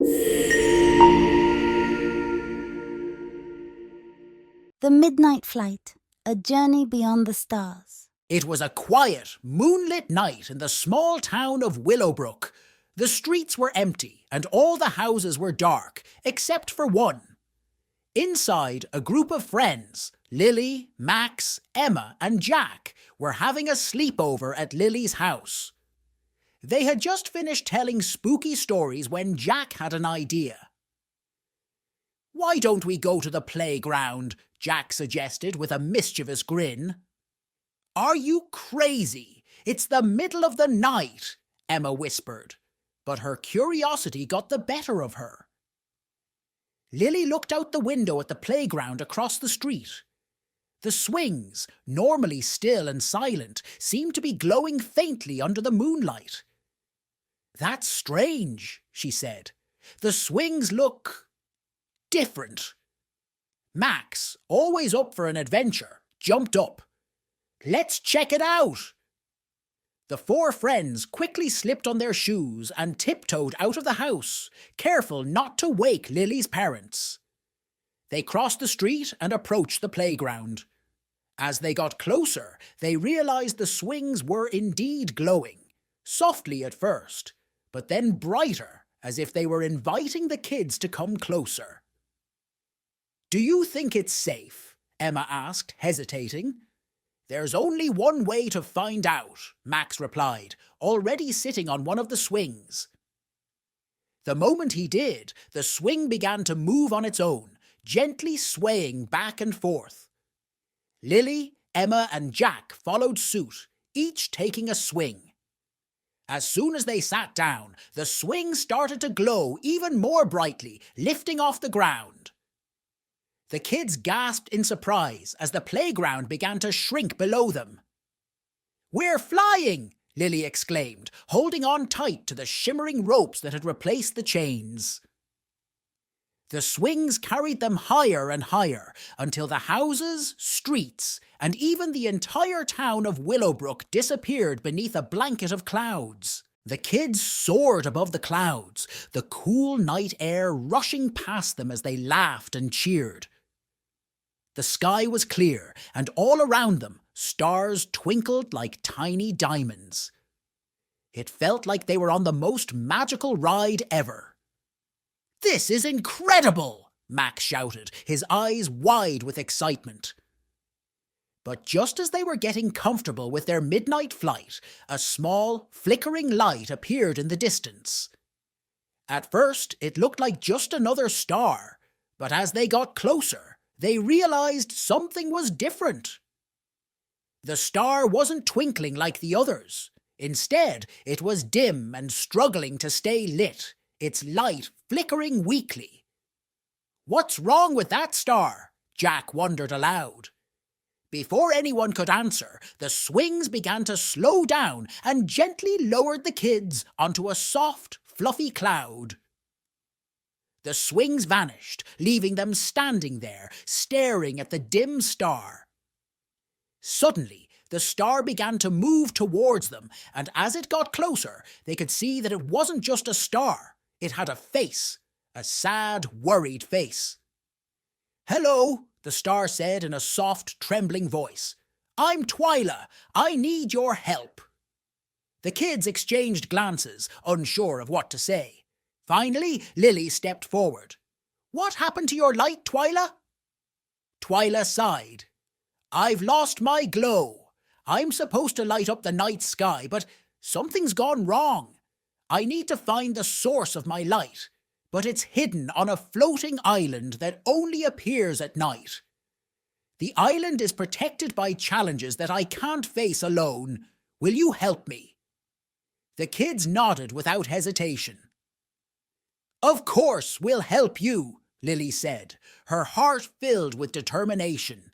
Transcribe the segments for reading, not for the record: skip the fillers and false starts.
The Midnight Flight, a journey beyond the stars. It was a quiet, moonlit night in the small town of Willowbrook. The streets were empty and all the houses were dark, except for one. Inside, a group of friends, Lily, Max, Emma and Jack, were having a sleepover at Lily's house. They had just finished telling spooky stories when Jack had an idea. "Why don't we go to the playground?" Jack suggested with a mischievous grin. "Are you crazy? It's the middle of the night," Emma whispered, but her curiosity got the better of her. Lily looked out the window at the playground across the street. The swings, normally still and silent, seemed to be glowing faintly under the moonlight. "That's strange," she said. "The swings look different." Max, always up for an adventure, jumped up. "Let's check it out!" The four friends quickly slipped on their shoes and tiptoed out of the house, careful not to wake Lily's parents. They crossed the street and approached the playground. As they got closer, they realized the swings were indeed glowing, softly at first, but then brighter, as if they were inviting the kids to come closer. "Do you think it's safe?" Emma asked, hesitating. "There's only one way to find out," Max replied, already sitting on one of the swings. The moment he did, the swing began to move on its own, gently swaying back and forth. Lily, Emma and Jack followed suit, each taking a swing. As soon as they sat down, the swing started to glow even more brightly, lifting off the ground. The kids gasped in surprise as the playground began to shrink below them. "We're flying!" Lily exclaimed, holding on tight to the shimmering ropes that had replaced the chains. The swings carried them higher and higher until the houses, streets, and even the entire town of Willowbrook disappeared beneath a blanket of clouds. The kids soared above the clouds, the cool night air rushing past them as they laughed and cheered. The sky was clear, and all around them, stars twinkled like tiny diamonds. It felt like they were on the most magical ride ever. "This is incredible!" Max shouted, his eyes wide with excitement. But just as they were getting comfortable with their midnight flight, a small, flickering light appeared in the distance. At first, it looked like just another star, but as they got closer, they realized something was different. The star wasn't twinkling like the others. Instead, it was dim and struggling to stay lit, its light flickering weakly. "What's wrong with that star?" Jack wondered aloud. Before anyone could answer, the swings began to slow down and gently lowered the kids onto a soft, fluffy cloud. The swings vanished, leaving them standing there, staring at the dim star. Suddenly, the star began to move towards them, and as it got closer, they could see that it wasn't just a star. It had a face, a sad, worried face. "Hello," the star said in a soft, trembling voice. "I'm Twyla. I need your help." The kids exchanged glances, unsure of what to say. Finally, Lily stepped forward. "What happened to your light, Twyla?" Twyla sighed. "I've lost my glow. I'm supposed to light up the night sky, but something's gone wrong. I need to find the source of my light, but it's hidden on a floating island that only appears at night. The island is protected by challenges that I can't face alone. Will you help me?" The kids nodded without hesitation. "Of course, we'll help you," Lily said, her heart filled with determination.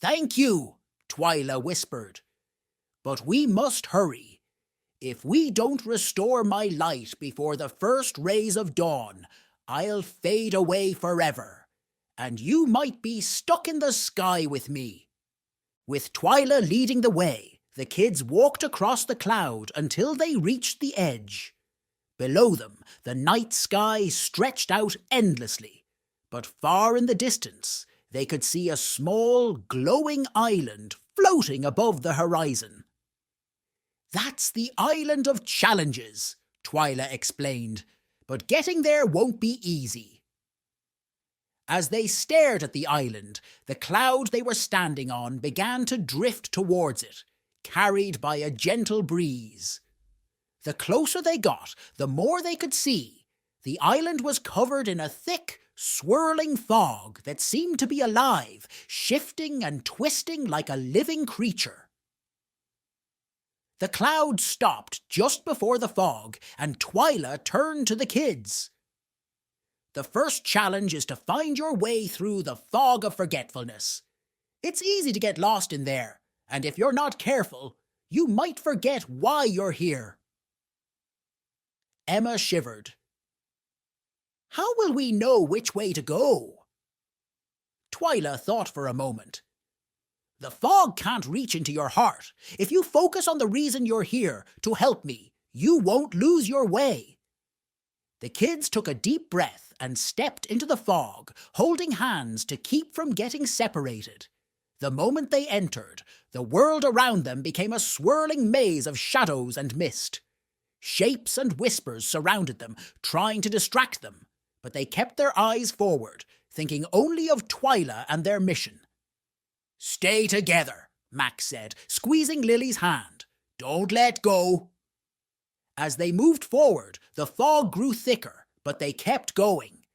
"Thank you," Twyla whispered. "But we must hurry. If we don't restore my light before the first rays of dawn, I'll fade away forever, and you might be stuck in the sky with me." With Twyla leading the way, the kids walked across the cloud until they reached the edge. Below them, the night sky stretched out endlessly, but far in the distance, they could see a small, glowing island floating above the horizon. "That's the Island of Challenges," Twyla explained, "but getting there won't be easy." As they stared at the island, the cloud they were standing on began to drift towards it, carried by a gentle breeze. The closer they got, the more they could see. The island was covered in a thick, swirling fog that seemed to be alive, shifting and twisting like a living creature. The cloud stopped just before the fog, and Twyla turned to the kids. "The first challenge is to find your way through the fog of forgetfulness. It's easy to get lost in there, and if you're not careful, you might forget why you're here." Emma shivered. "How will we know which way to go?" Twyla thought for a moment. "The fog can't reach into your heart. If you focus on the reason you're here, to help me, you won't lose your way." The kids took a deep breath and stepped into the fog, holding hands to keep from getting separated. The moment they entered, the world around them became a swirling maze of shadows and mist. Shapes and whispers surrounded them, trying to distract them, but they kept their eyes forward, thinking only of Twyla and their mission. "Stay together," Max said, squeezing Lily's hand. "Don't let go." As they moved forward, the fog grew thicker, but they kept going.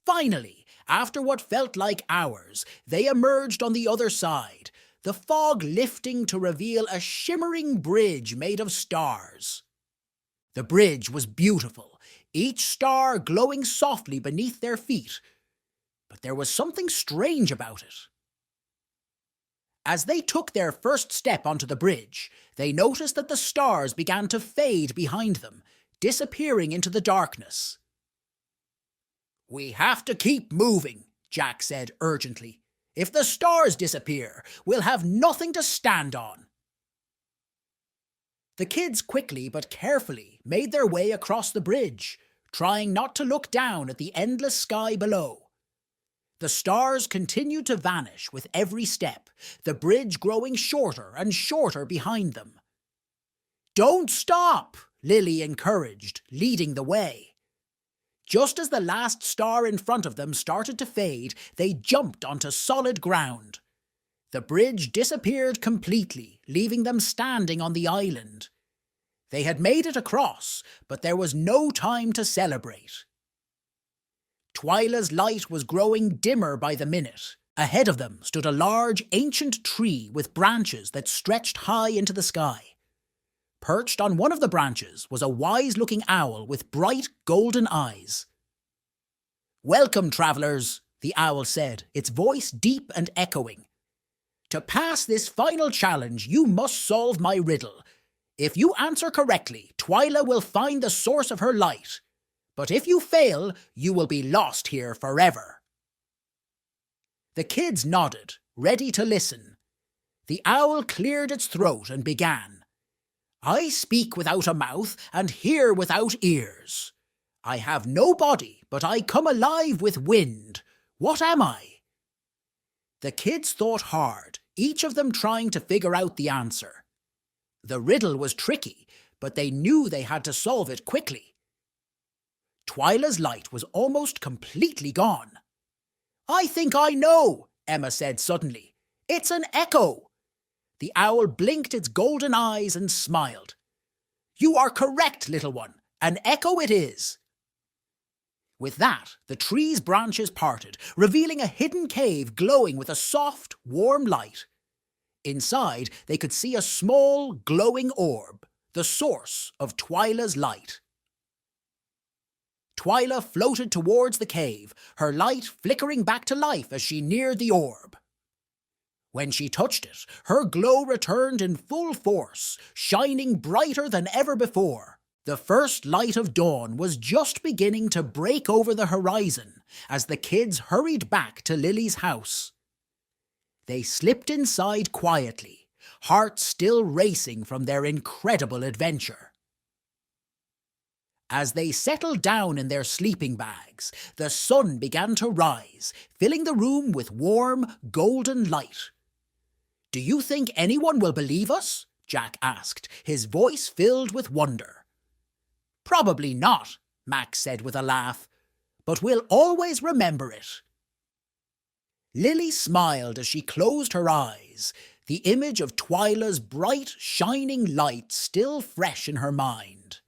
Finally, after what felt like hours, they emerged on the other side, the fog lifting to reveal a shimmering bridge made of stars. The bridge was beautiful, each star glowing softly beneath their feet, but there was something strange about it. As they took their first step onto the bridge, they noticed that the stars began to fade behind them, disappearing into the darkness. "We have to keep moving," Jack said urgently. "If the stars disappear, we'll have nothing to stand on." The kids quickly but carefully made their way across the bridge, trying not to look down at the endless sky below. The stars continued to vanish with every step, the bridge growing shorter and shorter behind them. "Don't stop," Lily encouraged, leading the way. Just as the last star in front of them started to fade, they jumped onto solid ground. The bridge disappeared completely, leaving them standing on the island. They had made it across, but there was no time to celebrate. Twyla's light was growing dimmer by the minute. Ahead of them stood a large, ancient tree with branches that stretched high into the sky. Perched on one of the branches was a wise-looking owl with bright, golden eyes. "Welcome, travellers," the owl said, its voice deep and echoing. "To pass this final challenge, you must solve my riddle. If you answer correctly, Twyla will find the source of her light. But if you fail, you will be lost here forever." The kids nodded, ready to listen. The owl cleared its throat and began. "I speak without a mouth and hear without ears. I have no body, but I come alive with wind. What am I?" The kids thought hard, each of them trying to figure out the answer. The riddle was tricky, but they knew they had to solve it quickly. Twyla's light was almost completely gone. "I think I know," Emma said suddenly. "It's an echo." The owl blinked its golden eyes and smiled. "You are correct, little one. An echo it is." With that, the tree's branches parted, revealing a hidden cave glowing with a soft, warm light. Inside, they could see a small, glowing orb, the source of Twyla's light. Twyla floated towards the cave, her light flickering back to life as she neared the orb. When she touched it, her glow returned in full force, shining brighter than ever before. The first light of dawn was just beginning to break over the horizon as the kids hurried back to Lily's house. They slipped inside quietly, hearts still racing from their incredible adventure. As they settled down in their sleeping bags, the sun began to rise, filling the room with warm, golden light. "Do you think anyone will believe us?" Jack asked, his voice filled with wonder. "Probably not," Max said with a laugh, "but we'll always remember it." Lily smiled as she closed her eyes, the image of Twyla's bright, shining light still fresh in her mind.